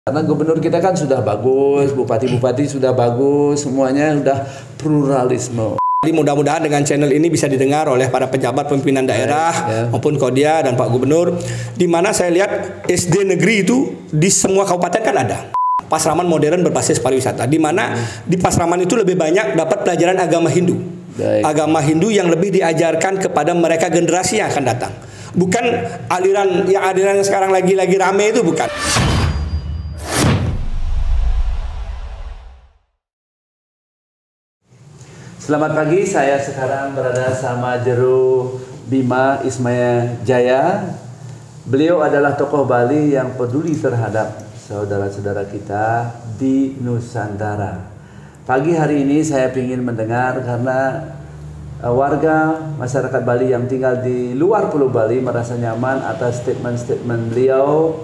Karena gubernur kita kan sudah bagus, bupati-bupati sudah bagus, semuanya sudah pluralisme. Jadi mudah-mudahan dengan channel ini bisa didengar oleh para pejabat pimpinan daerah maupun Kodia dan Pak Gubernur, di mana saya lihat SD negeri itu di semua kabupaten kan ada pasraman modern berbasis pariwisata, di mana di pasraman itu lebih banyak dapat pelajaran agama Hindu. Agama Hindu yang lebih diajarkan kepada mereka generasi yang akan datang. Bukan aliran yang sekarang lagi rame itu, bukan. Selamat pagi, saya sekarang berada sama Jero Bima Ismaya Jaya. Beliau adalah tokoh Bali yang peduli terhadap saudara-saudara kita di Nusantara. Pagi hari ini saya ingin mendengar karena warga masyarakat Bali yang tinggal di luar Pulau Bali merasa nyaman atas statement-statement beliau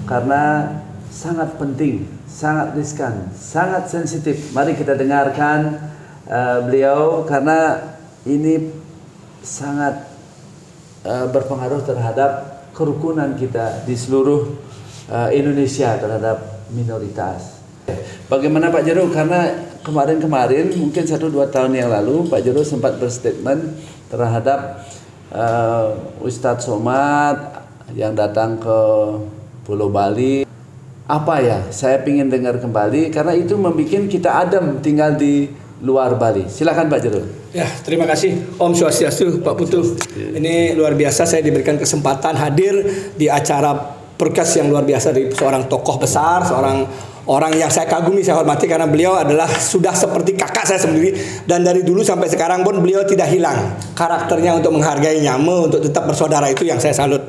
karena sangat penting, sangat riskan, sangat sensitif. Mari kita dengarkan beliau karena ini sangat berpengaruh terhadap kerukunan kita di seluruh Indonesia terhadap minoritas. Bagaimana Pak Jero? Karena kemarin mungkin 1-2 tahun yang lalu Pak Jero sempat berstatement terhadap Ustadz Somad yang datang ke Pulau Bali. Apa ya? Saya ingin dengar kembali karena itu membuat kita adem tinggal di luar Bali. Silakan Pak Jero. Ya, terima kasih Om Swastiastu, Pak Putu. Ini luar biasa saya diberikan kesempatan hadir di acara podcast yang luar biasa dari seorang tokoh besar, seorang orang yang saya kagumi, saya hormati karena beliau adalah sudah seperti kakak saya sendiri, dan dari dulu sampai sekarang pun beliau tidak hilang karakternya untuk menghargai nyama, untuk tetap bersaudara, itu yang saya salut.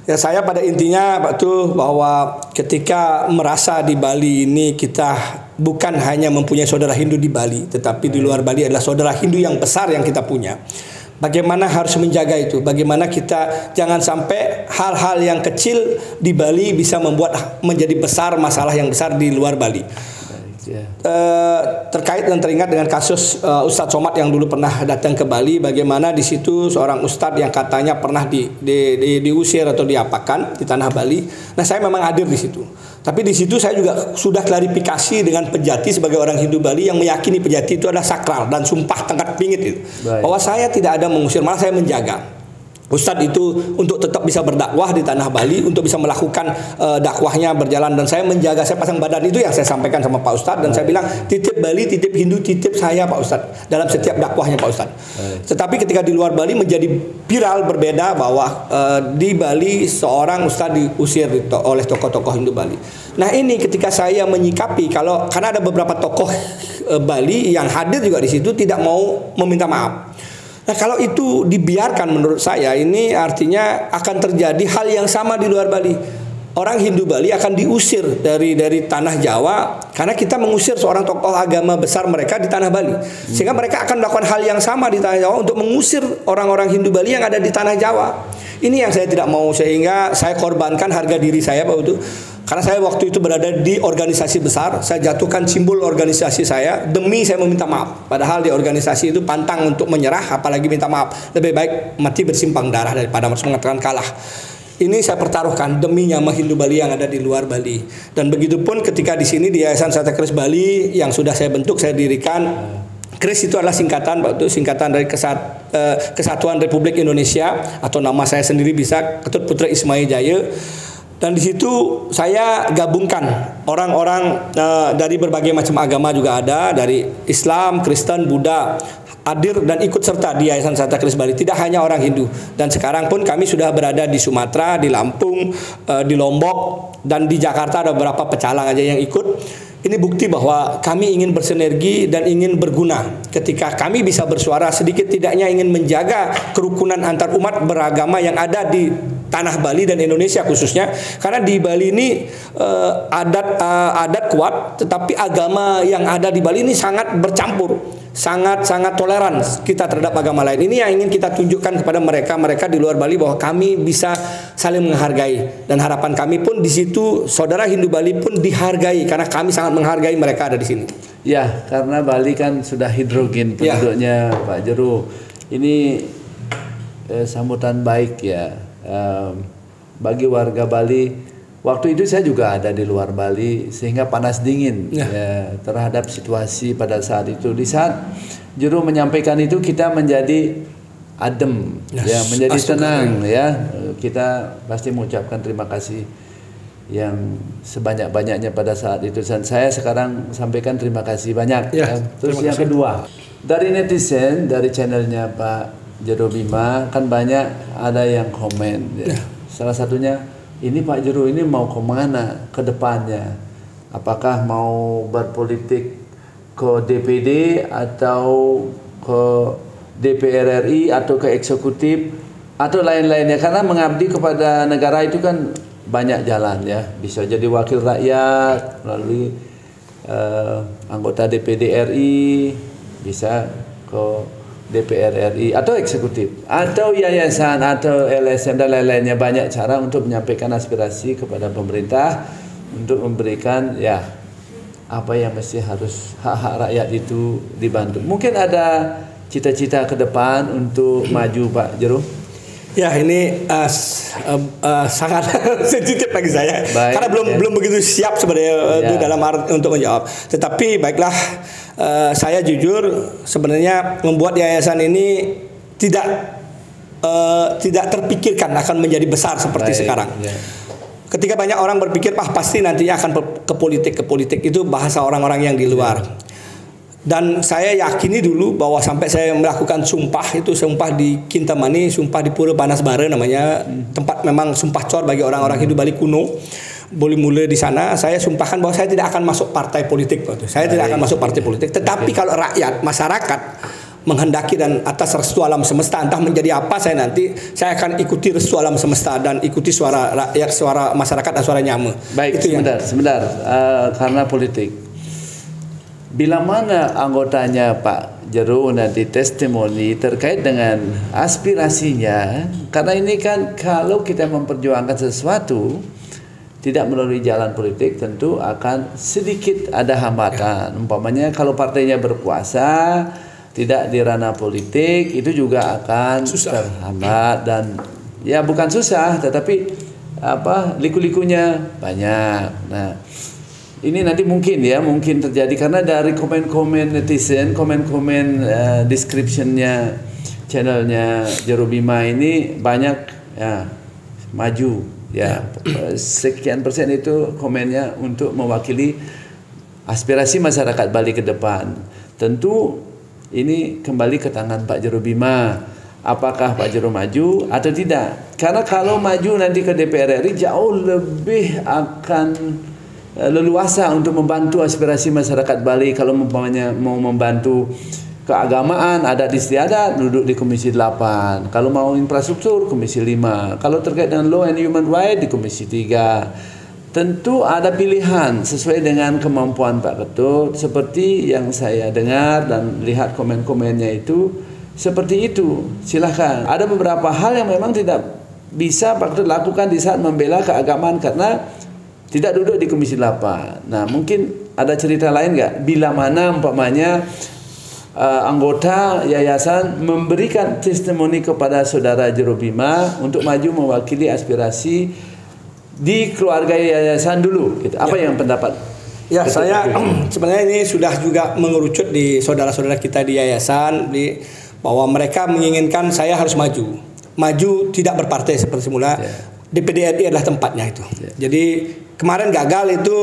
Ya, saya pada intinya Pak Tuh bahwa ketika merasa di Bali ini kita bukan hanya mempunyai saudara Hindu di Bali, tetapi di luar Bali adalah saudara Hindu yang besar yang kita punya. Bagaimana harus menjaga itu? Bagaimana kita jangan sampai hal-hal yang kecil di Bali bisa membuat menjadi besar masalah yang besar di luar Bali. Terkait dan teringat dengan kasus Ustadz Somad yang dulu pernah datang ke Bali, bagaimana di situ seorang ustadz yang katanya pernah diusir atau diapakan di tanah Bali. Nah, saya memang hadir di situ. Tapi di situ saya juga sudah klarifikasi dengan Pejati sebagai orang Hindu Bali yang meyakini Pejati itu adalah sakral dan sumpah tengkat pingit itu. Bahwa saya tidak ada mengusir, malah saya menjaga Ustadz itu untuk tetap bisa berdakwah di tanah Bali, untuk bisa melakukan dakwahnya berjalan, dan saya menjaga, saya pasang badan, itu yang saya sampaikan sama Pak Ustadz, dan saya bilang titip Bali, titip Hindu, titip saya Pak Ustadz dalam setiap dakwahnya Pak Ustadz. Tetapi ketika di luar Bali menjadi viral berbeda bahwa di Bali seorang Ustadz diusir oleh tokoh-tokoh Hindu Bali. Nah, ini ketika saya menyikapi karena ada beberapa tokoh Bali yang hadir juga di situ tidak mau meminta maaf. Nah, kalau itu dibiarkan menurut saya ini artinya akan terjadi hal yang sama di luar Bali. Orang Hindu Bali akan diusir dari tanah Jawa karena kita mengusir seorang tokoh agama besar mereka di tanah Bali. Sehingga mereka akan melakukan hal yang sama di tanah Jawa untuk mengusir orang-orang Hindu Bali yang ada di tanah Jawa. Ini yang saya tidak mau, sehingga saya korbankan harga diri saya Pak Utu. Karena saya waktu itu berada di organisasi besar, saya jatuhkan simbol organisasi saya demi saya meminta maaf. Padahal di organisasi itu pantang untuk menyerah, apalagi minta maaf. Lebih baik mati bersimpang darah daripada harus mengatakan kalah. Ini saya pertaruhkan demi nyama Hindu Bali yang ada di luar Bali. Dan begitu pun ketika di sini di Yayasan Santa Kris Bali yang sudah saya bentuk, saya dirikan. KRIS itu adalah singkatan, Pak, itu singkatan dari Kesatuan Republik Indonesia, atau nama saya sendiri bisa Ketut Putra Ismaya Jaya. Dan di situ saya gabungkan orang-orang dari berbagai macam agama juga ada, dari Islam, Kristen, Buddha, hadir dan ikut serta di Yayasan Santa Kris Bali. Tidak hanya orang Hindu. Dan sekarang pun kami sudah berada di Sumatera, di Lampung, di Lombok, dan di Jakarta ada beberapa pecalang aja yang ikut. Ini bukti bahwa kami ingin bersinergi dan ingin berguna. Ketika kami bisa bersuara, sedikit tidaknya ingin menjaga kerukunan antar umat beragama yang ada di tanah Bali dan Indonesia khususnya. Karena di Bali ini adat kuat, tetapi agama yang ada di Bali ini sangat bercampur, sangat toleran kita terhadap agama lain. Ini yang ingin kita tunjukkan kepada mereka di luar Bali bahwa kami bisa saling menghargai, dan harapan kami pun di situ saudara Hindu Bali pun dihargai karena kami sangat menghargai mereka ada di sini. Ya, karena Bali kan sudah hidrogen penduduknya, Pak Jero. Ini sambutan baik ya bagi warga Bali waktu itu saya juga ada di luar Bali sehingga panas dingin ya, terhadap situasi pada saat itu. Di saat Jero menyampaikan itu kita menjadi adem, ya, menjadi tenang, ya. Kita pasti mengucapkan terima kasih yang sebanyak-banyaknya pada saat itu, dan saya sekarang sampaikan terima kasih banyak. Ya. Terus yang kedua, dari netizen, dari channelnya Pak Jero Bima kan banyak ada yang komen. Ya. Salah satunya, ini Pak Jero ini mau kemana ke depannya? Apakah mau berpolitik ke DPD atau ke DPR RI atau ke eksekutif atau lain-lainnya? Karena mengabdi kepada negara itu kan banyak jalan, ya. Bisa jadi wakil rakyat melalui anggota DPD RI, bisa ke DPR RI atau eksekutif atau yayasan atau LSM dan lain-lainnya. Banyak cara untuk menyampaikan aspirasi kepada pemerintah untuk memberikan ya apa yang mesti harus hak-hak rakyat itu dibantu. Mungkin ada cita-cita ke depan untuk maju Pak Jero? Ya, ini sangat sensitif bagi saya. Baik, karena belum begitu siap sebenarnya dalam arti untuk menjawab. Tetapi baiklah, saya jujur sebenarnya membuat yayasan ini tidak terpikirkan akan menjadi besar seperti sekarang. Ketika banyak orang berpikir pasti nantinya akan ke politik itu bahasa orang-orang yang di luar. Dan saya yakini dulu bahwa sampai saya melakukan sumpah di Kintamani, sumpah di Pura Banasbara namanya, tempat memang sumpah cor bagi orang-orang hidup Bali kuno. Boleh mulai di sana, saya sumpahkan bahwa saya tidak akan masuk partai politik. Saya tidak akan masuk partai politik. Tetapi kalau rakyat, masyarakat menghendaki dan atas restu alam semesta, entah menjadi apa saya akan ikuti restu alam semesta dan ikuti suara rakyat, suara masyarakat dan suara nyama. Baik, itu sebentar, karena politik. Bila mana anggotanya Pak Jero nanti testimoni terkait dengan aspirasinya, karena ini kan kalau kita memperjuangkan sesuatu tidak melalui jalan politik tentu akan sedikit ada hambatan. Umpamanya kalau partainya berkuasa tidak di ranah politik itu juga akan terhambat, dan ya bukan susah tetapi liku-likunya banyak. Nah, ini nanti mungkin terjadi karena dari komen-komen netizen, komen-komen description-nya channelnya Jero Bima ini banyak ya maju ya, sekian persen itu komennya untuk mewakili aspirasi masyarakat Bali ke depan. Tentu ini kembali ke tangan Pak Jero Bima. Apakah Pak Jero maju atau tidak? Karena kalau maju nanti ke DPR RI jauh lebih akan leluasa untuk membantu aspirasi masyarakat Bali. Kalau umpamanya mau membantu keagamaan, adat istiadat, duduk di Komisi 8. Kalau mau infrastruktur, Komisi 5. Kalau terkait dengan law and human right, di Komisi 3. Tentu ada pilihan sesuai dengan kemampuan Pak Ketut. Seperti yang saya dengar dan lihat komen-komennya itu, seperti itu. Silahkan. Ada beberapa hal yang memang tidak bisa Pak Ketut lakukan di saat membela keagamaan karena tidak duduk di Komisi 8. Nah, mungkin ada cerita lain nggak? Bila mana umpamanya anggota yayasan memberikan testimoni kepada saudara Jero Bima untuk maju mewakili aspirasi di keluarga yayasan dulu. Gitu. Apa yang pendapat? Ya, saya sebenarnya ini sudah juga mengerucut di saudara-saudara kita di yayasan bahwa mereka menginginkan saya harus maju tidak berpartai seperti semula. DPD RI adalah tempatnya itu. Jadi kemarin gagal itu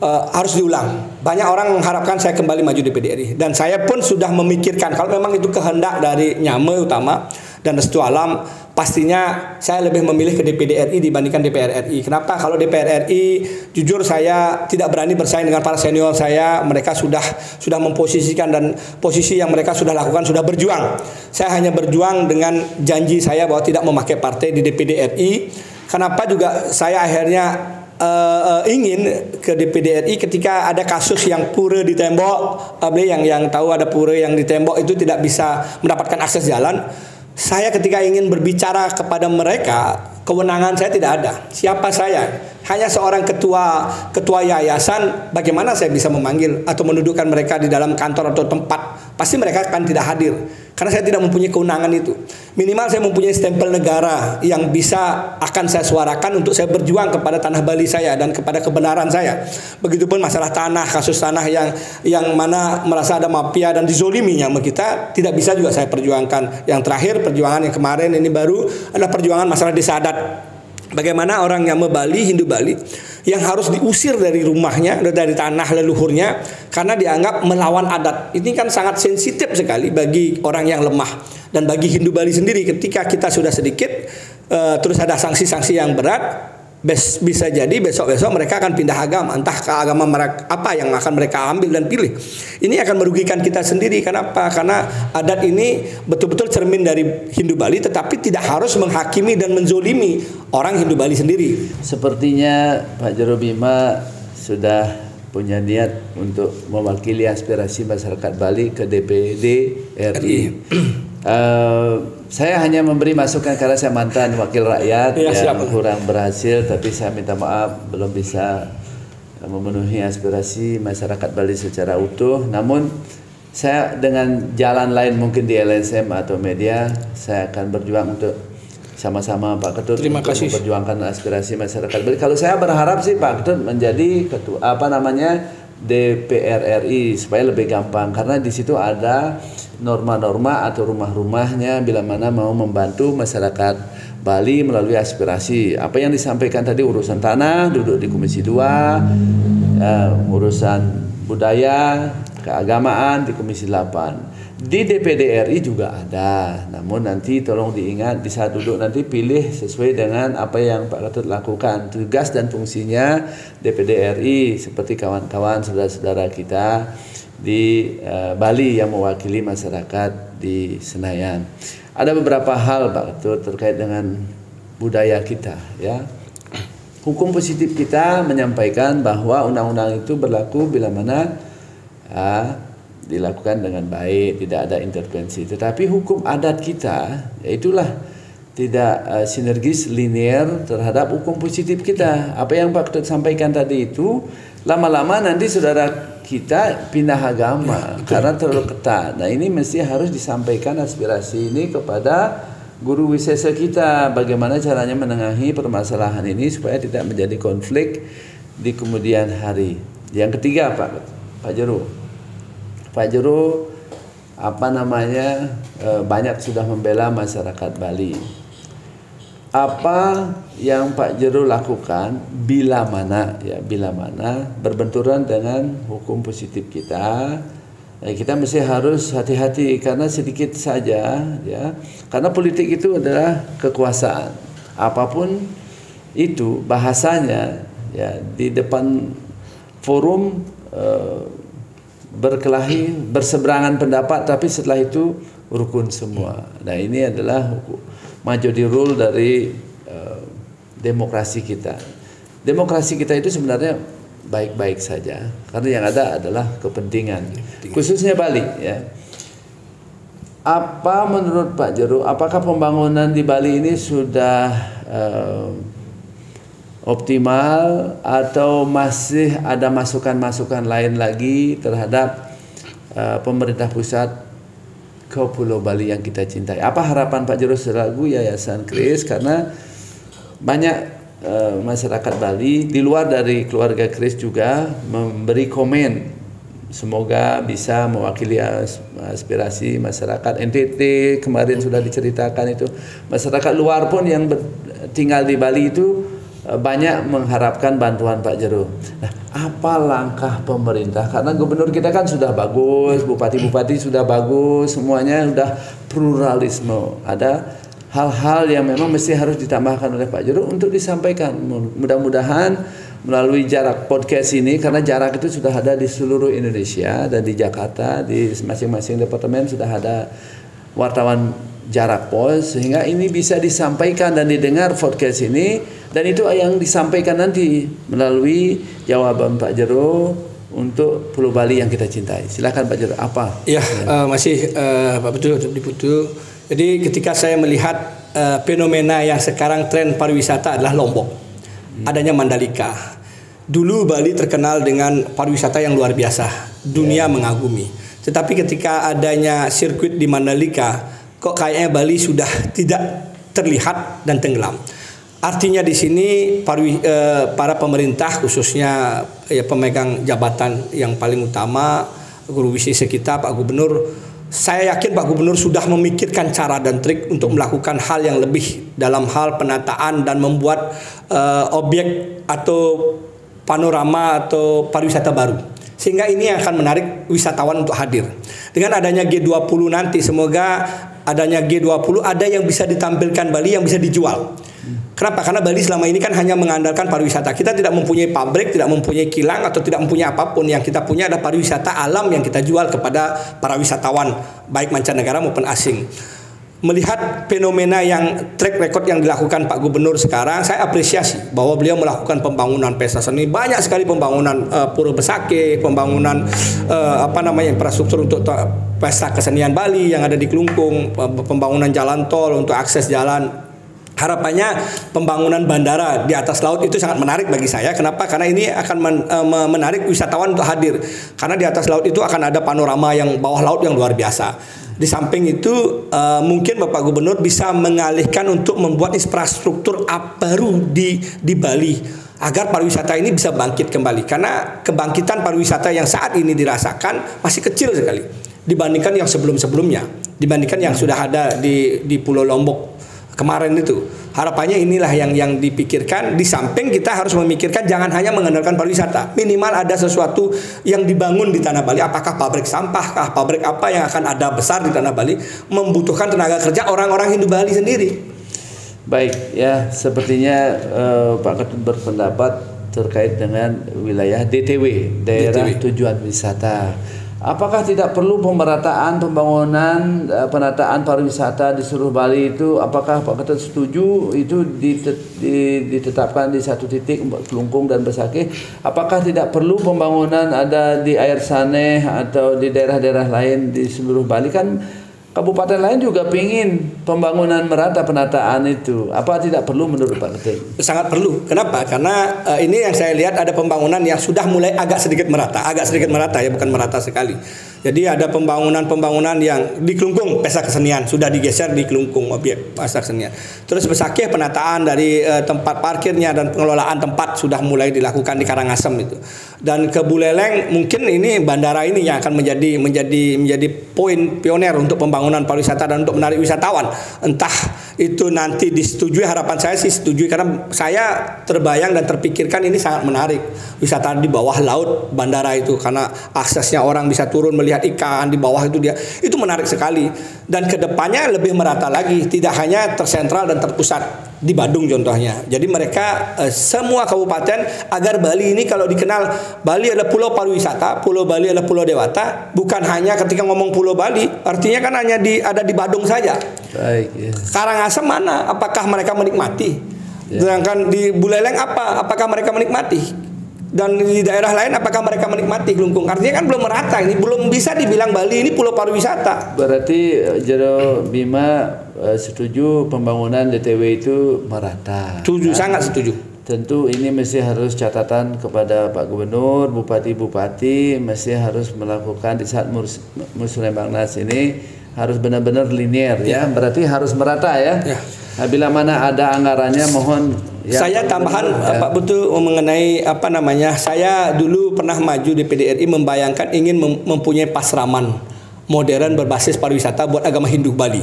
harus diulang. Banyak orang mengharapkan saya kembali maju DPD RI, dan saya pun sudah memikirkan kalau memang itu kehendak dari Nyame utama dan restu alam, pastinya saya lebih memilih ke DPD RI dibandingkan DPR RI. Kenapa? Kalau DPR RI, jujur saya tidak berani bersaing dengan para senior saya. Mereka sudah memposisikan, dan posisi yang mereka sudah lakukan sudah berjuang. Saya hanya berjuang dengan janji saya bahwa tidak memakai partai di DPD RI. Kenapa juga saya akhirnya ingin ke DPD RI ketika ada kasus yang pura ditembok, yang tahu ada pura yang ditembok itu tidak bisa mendapatkan akses jalan. Saya ketika ingin berbicara kepada mereka, kewenangan saya tidak ada. Siapa saya? Hanya seorang ketua yayasan. Bagaimana saya bisa memanggil atau mendudukkan mereka di dalam kantor atau tempat? Pasti mereka akan tidak hadir. Karena saya tidak mempunyai kewenangan itu. Minimal saya mempunyai stempel negara yang bisa akan saya suarakan untuk saya berjuang kepada tanah Bali saya dan kepada kebenaran saya. Begitupun masalah tanah, kasus tanah yang mana merasa ada mafia dan dizoliminya sama kita, tidak bisa juga saya perjuangkan. Yang terakhir perjuangan yang kemarin ini baru adalah perjuangan masalah desa adat. Bagaimana orang Yama Bali, Hindu Bali yang harus diusir dari rumahnya, dari tanah leluhurnya karena dianggap melawan adat. Ini kan sangat sensitif sekali bagi orang yang lemah dan bagi Hindu Bali sendiri. Ketika kita sudah sedikit terus ada sanksi-sanksi yang berat, bisa jadi besok-besok mereka akan pindah agama, entah ke agama mereka apa yang akan mereka ambil dan pilih. Ini akan merugikan kita sendiri. Kenapa? Karena adat ini betul-betul cermin dari Hindu Bali, tetapi tidak harus menghakimi dan menzolimi orang Hindu Bali sendiri. Sepertinya Pak Jero Bima sudah punya niat untuk mewakili aspirasi masyarakat Bali ke DPD RI. Saya hanya memberi masukan karena saya mantan wakil rakyat yang kurang berhasil, tapi saya minta maaf belum bisa memenuhi aspirasi masyarakat Bali secara utuh. Namun saya dengan jalan lain mungkin di LSM atau media, saya akan berjuang untuk sama-sama Pak Ketut untuk memperjuangkan aspirasi masyarakat Bali. Kalau saya berharap sih Pak Ketut menjadi ketua DPR RI supaya lebih gampang, karena di situ ada norma-norma atau rumah-rumahnya bila mana mau membantu masyarakat Bali melalui aspirasi. Apa yang disampaikan tadi urusan tanah duduk di Komisi 2, urusan budaya, keagamaan di Komisi 8. Di DPD RI juga ada. Namun nanti tolong diingat di saat duduk nanti pilih sesuai dengan apa yang Pak Ketut lakukan. Tugas dan fungsinya DPD RI seperti kawan-kawan saudara-saudara kita di Bali yang mewakili masyarakat di Senayan. Ada beberapa hal Pak Ketut terkait dengan budaya kita, ya. Hukum positif kita menyampaikan bahwa undang-undang itu berlaku bila mana dilakukan dengan baik, tidak ada intervensi. Tetapi hukum adat kita, yaitulah tidak sinergis linear terhadap hukum positif kita. Apa yang Pak Ketut sampaikan tadi itu lama-lama nanti saudara kita pindah agama karena terlalu ketat. Nah ini mesti harus disampaikan aspirasi ini kepada guru wisesa kita, bagaimana caranya menengahi permasalahan ini supaya tidak menjadi konflik di kemudian hari. Yang ketiga Pak Jero, banyak sudah membela masyarakat Bali. Apa yang Pak Jero lakukan bila mana berbenturan dengan hukum positif kita, kita mesti harus hati-hati karena sedikit saja, ya, karena politik itu adalah kekuasaan. Apapun itu bahasanya, ya, di depan forum berkelahi, berseberangan pendapat, tapi setelah itu rukun semua. Nah ini adalah majority rule dari demokrasi kita. Demokrasi kita itu sebenarnya baik-baik saja, karena yang ada adalah kepentingan, khususnya Bali, ya. Apa menurut Pak Jero, apakah pembangunan di Bali ini sudah optimal atau masih ada masukan-masukan lain lagi terhadap pemerintah pusat ke Pulau Bali yang kita cintai? Apa harapan Pak Jero selaku Yayasan Kris, karena banyak masyarakat Bali di luar dari keluarga Kris juga memberi komen, semoga bisa mewakili aspirasi masyarakat NTT. Kemarin sudah diceritakan itu, masyarakat luar pun yang tinggal di Bali itu banyak mengharapkan bantuan Pak Jero. Nah, apa langkah pemerintah? Karena gubernur kita kan sudah bagus, bupati-bupati sudah bagus, semuanya sudah pluralisme. Ada hal-hal yang memang mesti harus ditambahkan oleh Pak Jero untuk disampaikan. Mudah-mudahan melalui jarak podcast ini, karena jarak itu sudah ada di seluruh Indonesia dan di Jakarta, di masing-masing departemen sudah ada wartawan jarak pos, sehingga ini bisa disampaikan dan didengar podcast ini, dan itu yang disampaikan nanti melalui jawaban Pak Jero untuk Pulau Bali yang kita cintai. Silakan Pak Jero, apa? Ya, masih Pak Betul Diputu. Jadi ketika saya melihat fenomena yang sekarang tren pariwisata adalah Lombok, adanya Mandalika. Dulu Bali terkenal dengan pariwisata yang luar biasa, dunia mengagumi. Tetapi ketika adanya sirkuit di Mandalika, kok kayaknya Bali sudah tidak terlihat dan tenggelam. Artinya di sini para pemerintah, khususnya pemegang jabatan yang paling utama, Guru Wisesa kita, Pak Gubernur, saya yakin Pak Gubernur sudah memikirkan cara dan trik untuk melakukan hal yang lebih dalam hal penataan dan membuat objek atau panorama atau pariwisata baru. Sehingga ini akan menarik wisatawan untuk hadir. Dengan adanya G20 nanti, semoga adanya G20 ada yang bisa ditampilkan Bali yang bisa dijual. Kenapa? Karena Bali selama ini kan hanya mengandalkan pariwisata. Kita tidak mempunyai pabrik, tidak mempunyai kilang, atau tidak mempunyai apapun. Yang kita punya adalah pariwisata alam yang kita jual kepada para wisatawan, baik mancanegara maupun asing. Melihat fenomena yang track record yang dilakukan Pak Gubernur sekarang, saya apresiasi bahwa beliau melakukan pembangunan pesta seni, banyak sekali pembangunan Pura Besakeh, pembangunan infrastruktur untuk pesta kesenian Bali yang ada di Kelungkung, pembangunan jalan tol untuk akses jalan. Harapannya pembangunan bandara di atas laut itu sangat menarik bagi saya. Kenapa? Karena ini akan menarik wisatawan untuk hadir. Karena di atas laut itu akan ada panorama yang bawah laut yang luar biasa. Di samping itu mungkin Bapak Gubernur bisa mengalihkan untuk membuat infrastruktur baru di Bali agar pariwisata ini bisa bangkit kembali. Karena kebangkitan pariwisata yang saat ini dirasakan masih kecil sekali dibandingkan yang sebelum-sebelumnya, dibandingkan yang sudah ada di Pulau Lombok kemarin itu. Harapannya inilah yang dipikirkan. Di samping kita harus memikirkan jangan hanya mengandalkan pariwisata. Minimal ada sesuatu yang dibangun di tanah Bali. Apakah pabrik sampah kah, pabrik apa yang akan ada besar di tanah Bali, membutuhkan tenaga kerja orang-orang Hindu Bali sendiri. Baik, ya sepertinya Pak Ketut berpendapat terkait dengan wilayah DTW, daerah tujuan wisata. Apakah tidak perlu pemerataan pembangunan penataan pariwisata di seluruh Bali itu? Apakah Pak Ketut setuju itu ditetapkan di satu titik Kelungkung dan Besakeh? Apakah tidak perlu pembangunan ada di Air Saneh atau di daerah-daerah lain di seluruh Bali? Kan kabupaten lain juga pingin pembangunan merata penataan itu. Apa tidak perlu menurut Pak Ketut? Sangat perlu. Kenapa? Karena ini yang saya lihat ada pembangunan yang sudah mulai agak sedikit merata ya, bukan merata sekali. Jadi ada pembangunan yang di Kelungkung pesta kesenian sudah digeser di Kelungkung objek pesta kesenian. Terus Besakeh penataan dari tempat parkirnya dan pengelolaan tempat sudah mulai dilakukan di Karangasem itu. Dan ke Buleleng mungkin ini bandara ini yang akan menjadi poin pioner untuk pembangunan pariwisata dan untuk menarik wisatawan. Entah itu nanti disetujui, harapan saya sih setujui karena saya terbayang dan terpikirkan ini sangat menarik wisata di bawah laut bandara itu, karena aksesnya orang bisa turun melihat ikan di bawah itu menarik sekali. Dan kedepannya lebih merata lagi, tidak hanya tersentral dan terpusat di Badung contohnya. Jadi mereka semua kabupaten agar Bali ini kalau dikenal Bali adalah pulau pariwisata, Pulau Bali adalah pulau dewata, bukan hanya ketika ngomong Pulau Bali artinya kan hanya ada di Badung saja. Baik, ya. Karangasem mana? Apakah mereka menikmati? Sedangkan di Buleleng apakah mereka menikmati? Dan di daerah lain apakah mereka menikmati Kelungkung? Artinya kan belum merata, ini belum bisa dibilang Bali ini pulau pariwisata. Berarti Jero Bima setuju pembangunan DTW itu merata. Setuju, sangat setuju. Tentu ini mesti harus catatan kepada Pak Gubernur, Bupati-Bupati mesti harus melakukan di saat Musrembang Bangnas ini harus benar-benar linier ya. Berarti harus merata ya. Nah, bila mana ada anggarannya mohon ya, saya tambahan Pak Betul mengenai saya dulu pernah maju di PDRI membayangkan ingin mempunyai pasraman modern berbasis pariwisata buat agama Hindu Bali.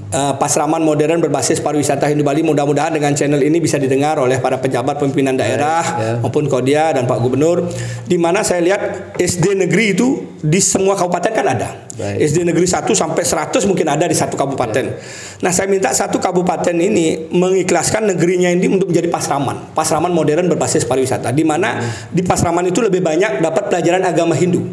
Pasraman modern berbasis pariwisata Hindu Bali, mudah-mudahan dengan channel ini bisa didengar oleh para pejabat pimpinan daerah maupun Kodia dan Pak Gubernur, di mana saya lihat SD negeri itu di semua kabupaten kan ada. SD negeri 1 sampai 100 mungkin ada di satu kabupaten. Nah, saya minta satu kabupaten ini mengikhlaskan negerinya ini untuk menjadi pasraman modern berbasis pariwisata, di mana di pasraman itu lebih banyak dapat pelajaran agama Hindu.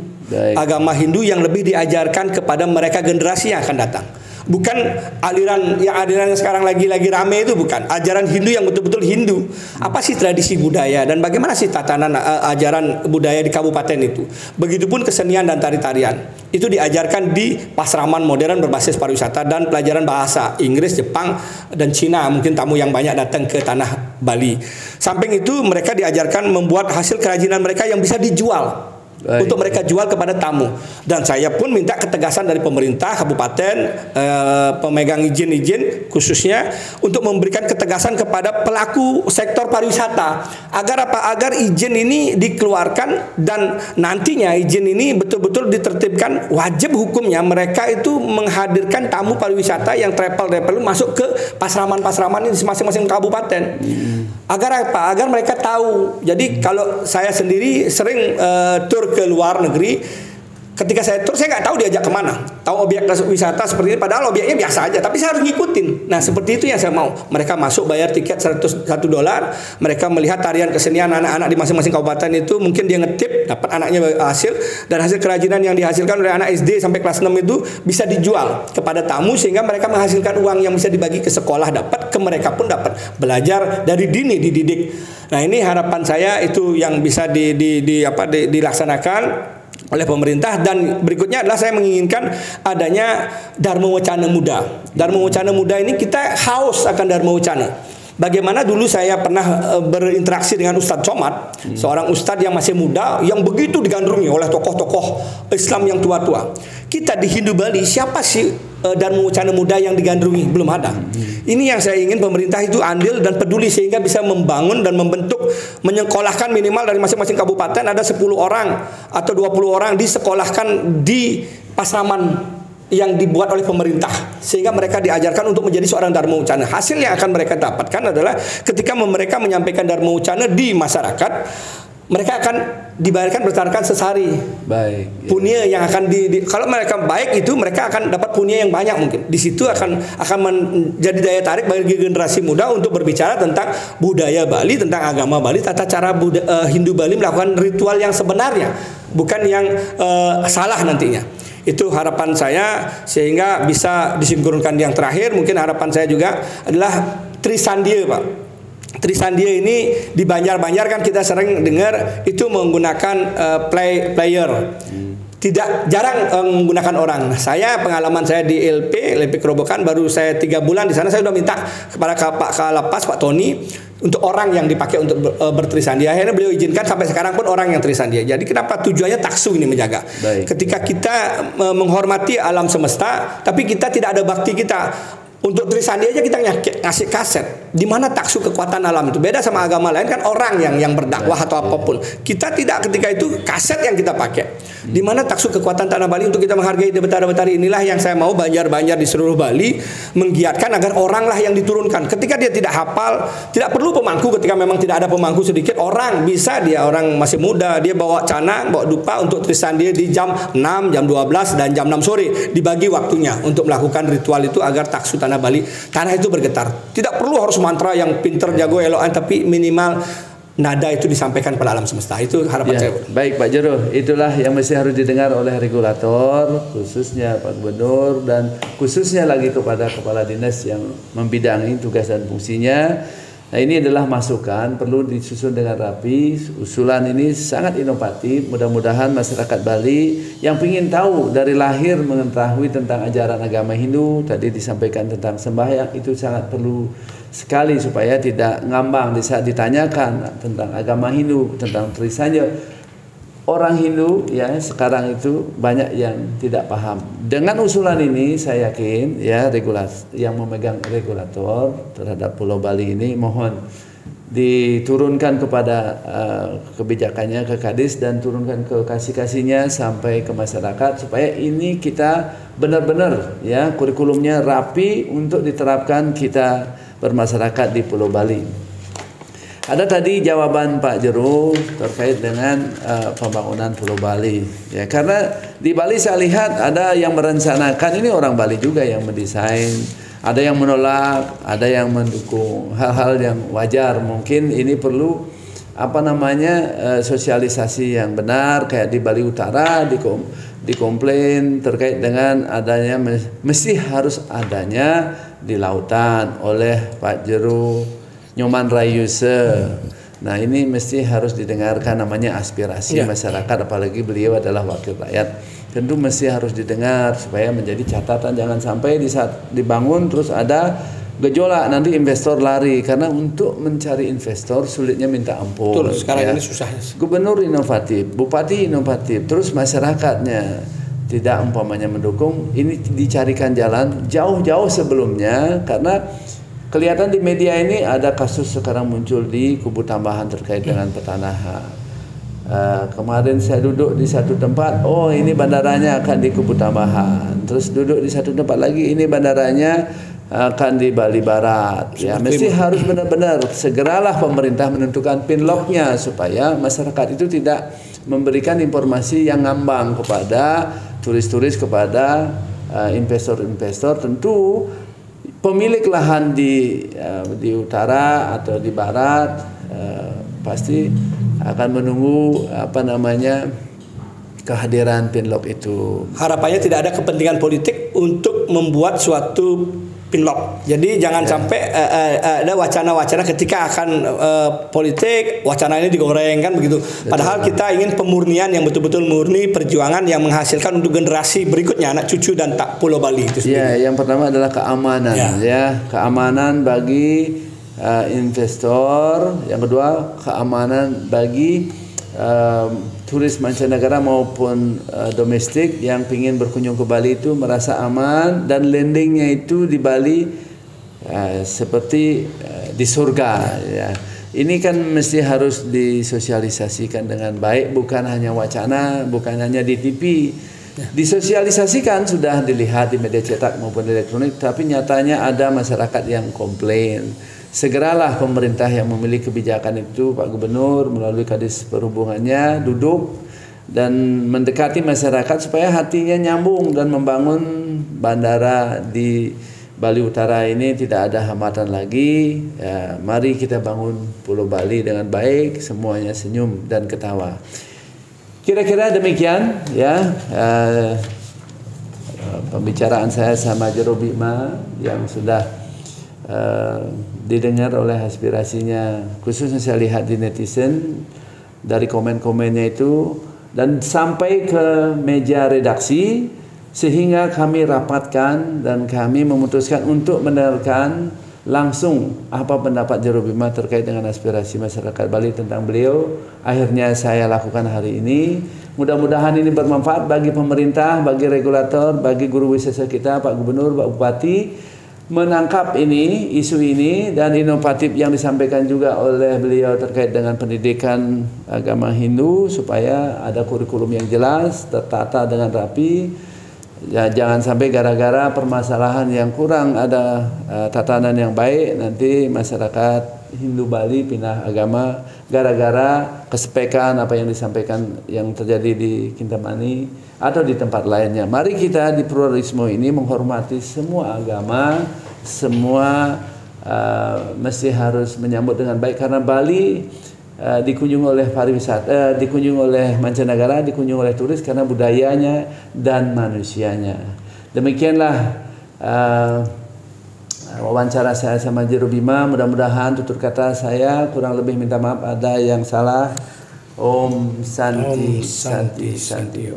Agama Hindu yang lebih diajarkan kepada mereka generasi yang akan datang. Bukan aliran yang sekarang lagi rame itu, bukan ajaran Hindu yang betul-betul Hindu. Apa sih tradisi budaya dan bagaimana sih tatanan ajaran budaya di kabupaten itu. Begitupun kesenian dan tari-tarian itu diajarkan di pasraman modern berbasis pariwisata dan pelajaran bahasa Inggris, Jepang dan Cina. Mungkin tamu yang banyak datang ke tanah Bali. Samping itu mereka diajarkan membuat hasil kerajinan mereka yang bisa dijual. Baik. untuk mereka jual kepada tamu. Dan saya pun minta ketegasan dari pemerintah kabupaten, pemegang izin khususnya untuk memberikan ketegasan kepada pelaku sektor pariwisata agar apa? Agar izin ini dikeluarkan dan nantinya izin ini betul-betul ditertibkan. Wajib hukumnya mereka itu menghadirkan tamu pariwisata yang travel masuk ke pasraman-pasraman ini di masing-masing kabupaten. Agar apa? Agar mereka tahu. Jadi kalau saya sendiri sering tur ke luar negeri, ketika saya tur saya nggak tahu diajak kemana, tahu objek wisata seperti ini, padahal objeknya biasa aja, tapi saya harus ngikutin. Nah seperti itu yang saya mau. Mereka masuk bayar tiket $100, mereka melihat tarian kesenian anak-anak di masing-masing kabupaten itu, mungkin dia ngetip, dapat anaknya hasil, dan hasil kerajinan yang dihasilkan oleh anak SD sampai kelas 6 itu bisa dijual kepada tamu sehingga mereka menghasilkan uang yang bisa dibagi ke sekolah, dapat ke mereka pun dapat belajar dari dini, dididik. Nah ini harapan saya itu yang bisa dilaksanakan oleh pemerintah. Dan berikutnya adalah saya menginginkan adanya Dharma Wacana Muda. Dharma Wacana Muda ini kita haus akan Dharma Wacana. Bagaimana dulu saya pernah berinteraksi dengan Ustadz Somad, seorang ustadz yang masih muda, yang begitu digandrungi oleh tokoh-tokoh Islam yang tua-tua. Kita di Hindu Bali, siapa sih Dharma Wacana Muda yang digandrungi? Belum ada. Ini yang saya ingin pemerintah itu andil dan peduli sehingga bisa membangun dan membentuk, menyekolahkan minimal dari masing-masing kabupaten ada 10 orang atau 20 orang disekolahkan di pasraman yang dibuat oleh pemerintah sehingga mereka diajarkan untuk menjadi seorang Dharma Wacana. Hasil yang akan mereka dapatkan adalah ketika mereka menyampaikan Dharma Wacana di masyarakat, mereka akan dibayarkan berdasarkan sehari. Baik. Punya yang akan kalau mereka baik itu mereka akan dapat punya yang banyak mungkin. Di situ akan menjadi daya tarik bagi generasi muda untuk berbicara tentang budaya Bali, tentang agama Bali, tata cara Hindu Bali melakukan ritual yang sebenarnya, bukan yang salah nantinya. Itu harapan saya sehingga bisa disinkronkan. Yang terakhir mungkin harapan saya juga adalah Trisandia, Pak. Trisandia ini di Banjar-Banjar kan kita sering dengar itu menggunakan player. Tidak jarang menggunakan orang. Nah, pengalaman saya di LP Kerobokan baru saya 3 bulan di sana, saya sudah minta kepada Pak Kalapas, Pak Tony untuk orang yang dipakai untuk bertrisandia. Akhirnya beliau izinkan, sampai sekarang pun orang yang trisandia. Jadi kenapa tujuannya taksu ini menjaga. Baik. Ketika kita menghormati alam semesta, tapi kita tidak ada bakti kita. Untuk trisandia aja kita ngasih kaset. Di mana taksu kekuatan alam itu? Beda sama agama lain kan orang yang berdakwah atau apapun. Kita tidak, ketika itu kaset yang kita pakai. Di mana taksu kekuatan tanah Bali untuk kita menghargai betari-betari. Inilah yang saya mau Banjar-Banjar di seluruh Bali menggiatkan agar orang lah yang diturunkan. Ketika dia tidak hafal, tidak perlu pemangku. Ketika memang tidak ada pemangku sedikit, orang bisa, orang masih muda, dia bawa canang, bawa dupa untuk trisandia di jam 6, jam 12 dan jam 6 sore. Dibagi waktunya untuk melakukan ritual itu agar taksu tanah Bali, tanah itu bergetar. Tidak perlu harus mantra yang pinter, jago, eloan, tapi minimal nada itu disampaikan pada alam semesta. Itu harapan saya. Baik Pak Jero, itulah yang mesti harus didengar oleh regulator, khususnya Pak Gubernur, dan khususnya lagi kepada kepala dinas yang membidangi tugas dan fungsinya. Nah ini adalah masukan, perlu disusun dengan rapi. Usulan ini sangat inovatif. Mudah-mudahan masyarakat Bali yang ingin tahu dari lahir mengetahui tentang ajaran agama Hindu, tadi disampaikan tentang sembahyang, itu sangat perlu sekali supaya tidak ngambang di saat ditanyakan tentang agama Hindu, tentang trisandia. Orang Hindu ya sekarang itu banyak yang tidak paham. Dengan usulan ini saya yakin ya yang memegang regulator terhadap Pulau Bali ini mohon diturunkan kepada kebijakannya ke Kadis dan turunkan ke kasih-kasihnya sampai ke masyarakat supaya ini kita benar-benar ya kurikulumnya rapi untuk diterapkan kita bermasyarakat di Pulau Bali. Ada tadi jawaban Pak Jero terkait dengan pembangunan Pulau Bali. Ya, karena di Bali saya lihat ada yang merencanakan, ini orang Bali juga yang mendesain, ada yang menolak, ada yang mendukung. Hal-hal yang wajar. Mungkin ini perlu sosialisasi yang benar, kayak di Bali Utara dikomplain terkait dengan adanya mesti harus adanya di lautan oleh Pak Jero Nyoman Rayuse. Nah ini mesti harus didengarkan, namanya aspirasi masyarakat, apalagi beliau adalah wakil rakyat. Tentu mesti harus didengar supaya menjadi catatan, jangan sampai di saat dibangun terus ada gejolak, nanti investor lari karena untuk mencari investor sulitnya minta ampun. Betul, sekarang ini susahnya. Gubernur inovatif, bupati inovatif, terus masyarakatnya tidak umpamanya mendukung, ini dicarikan jalan jauh-jauh sebelumnya karena kelihatan di media ini ada kasus sekarang muncul di Kubu Tambahan terkait dengan petanahan. Kemarin saya duduk di satu tempat, oh ini bandaranya akan di Kubu Tambahan. Terus duduk di satu tempat lagi, ini bandaranya akan di Bali Barat. Ya, mesti harus benar-benar segeralah pemerintah menentukan pinlocknya supaya masyarakat itu tidak memberikan informasi yang ngambang kepada turis-turis, kepada investor-investor. Tentu pemilik lahan di utara atau di barat pasti akan menunggu kehadiran pinlock itu. Harapannya tidak ada kepentingan politik untuk membuat suatu pinlock. Jadi jangan sampai ada wacana-wacana ketika akan politik, wacana ini digoreng kan begitu. Padahal kita ingin pemurnian yang betul-betul murni, perjuangan yang menghasilkan untuk generasi berikutnya, anak cucu dan tak Pulau Bali itu sendiri. Ya, yang pertama adalah keamanan, keamanan bagi investor. Yang kedua, keamanan bagi turis mancanegara maupun domestik yang ingin berkunjung ke Bali itu merasa aman dan landingnya itu di Bali seperti di surga. Ya. Ini kan mesti harus disosialisasikan dengan baik, bukan hanya wacana, bukan hanya di TV. Disosialisasikan sudah dilihat di media cetak maupun elektronik, tapi nyatanya ada masyarakat yang komplain. Segeralah pemerintah yang memiliki kebijakan itu, Pak Gubernur melalui Kadis Perhubungannya duduk dan mendekati masyarakat supaya hatinya nyambung dan membangun bandara di Bali Utara ini tidak ada hambatan lagi. Ya, mari kita bangun Pulau Bali dengan baik, semuanya senyum dan ketawa. Kira-kira demikian ya pembicaraan saya sama Jero Bima yang sudah didengar oleh aspirasinya, khususnya saya lihat di netizen dari komen-komennya itu dan sampai ke meja redaksi, sehingga kami rapatkan dan kami memutuskan untuk mendengarkan langsung apa pendapat Jero Bima terkait dengan aspirasi masyarakat Bali tentang beliau. Akhirnya saya lakukan hari ini. Mudah-mudahan ini bermanfaat bagi pemerintah, bagi regulator, bagi guru wisata kita, Pak Gubernur, Pak Bupati, menangkap ini, isu ini dan inovatif yang disampaikan juga oleh beliau terkait dengan pendidikan agama Hindu supaya ada kurikulum yang jelas, tertata dengan rapi. Ya, jangan sampai gara-gara permasalahan yang kurang ada tatanan yang baik nanti masyarakat Hindu Bali pindah agama gara-gara kesepekan apa yang disampaikan yang terjadi di Kintamani atau di tempat lainnya. Mari kita di pluralisme ini menghormati semua agama, semua mesti harus menyambut dengan baik karena Bali dikunjungi oleh pariwisata, dikunjungi oleh mancanegara, dikunjungi oleh turis karena budayanya dan manusianya. Demikianlah wawancara saya sama Jero Bima. Mudah-mudahan tutur kata saya kurang lebih minta maaf ada yang salah. Om Santi Santi Santi.